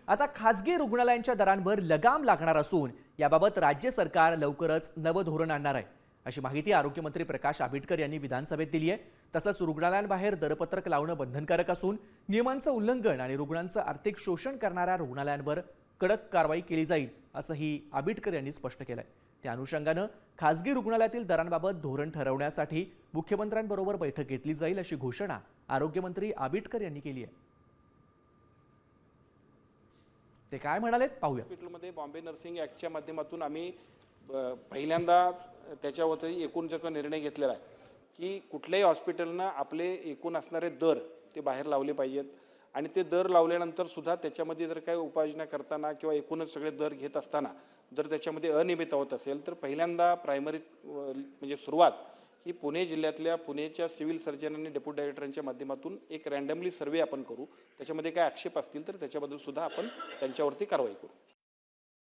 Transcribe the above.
आता खासगी रुग्णालयांच्या दरांवर लगाम लागणार असून याबाबत राज्य सरकार लवकरच नवं धोरण आणणार आहे, अशी माहिती आरोग्यमंत्री प्रकाश आंबेडकर यांनी विधानसभेत दिली आहे। तसंच रुग्णालयांबाहेर दरपत्रक लावणं बंधनकारक असून नियमांचं उल्लंघन आणि रुग्णांचं आर्थिक शोषण करणाऱ्या रुग्णालयांवर कडक कारवाई केली जाईल, असंही आंबेडकर यांनी स्पष्ट केलंय। त्या अनुषंगानं खासगी रुग्णालयातील दरांबाबत धोरण ठरवण्यासाठी मुख्यमंत्र्यांबरोबर बैठक घेतली जाईल, अशी घोषणा आरोग्यमंत्री आंबेडकर यांनी केली आहे। ते काय म्हणाले पाहूया। हॉस्पिटलमध्ये बॉम्बे नर्सिंग ॲक्टच्या माध्यमातून आम्ही पहिल्यांदाच त्याच्यावरती एकूण जो निर्णय घेतलेला आहे की कुठल्याही हॉस्पिटलनं आपले एकूण असणारे दर ते बाहेर लावले पाहिजेत आणि ते दर लावल्यानंतर सुद्धा त्याच्यामध्ये जर काही उपाययोजना करताना किंवा एकूणच सगळे दर घेत असताना जर त्याच्यामध्ये अनियमितता होत असेल तर पहिल्यांदा प्रायमरी म्हणजे सुरुवात ही पुणे जिल्ह्यातल्या पुणेच्या सिव्हिल सर्जन आणि डेप्युटी डायरेक्टरांच्या माध्यमातून एक रँडमली सर्वे आपण करू। त्याच्यामध्ये काय आक्षेप असतील तर त्याच्याबद्दल सुद्धा आपण त्यांच्यावरती कारवाई करू।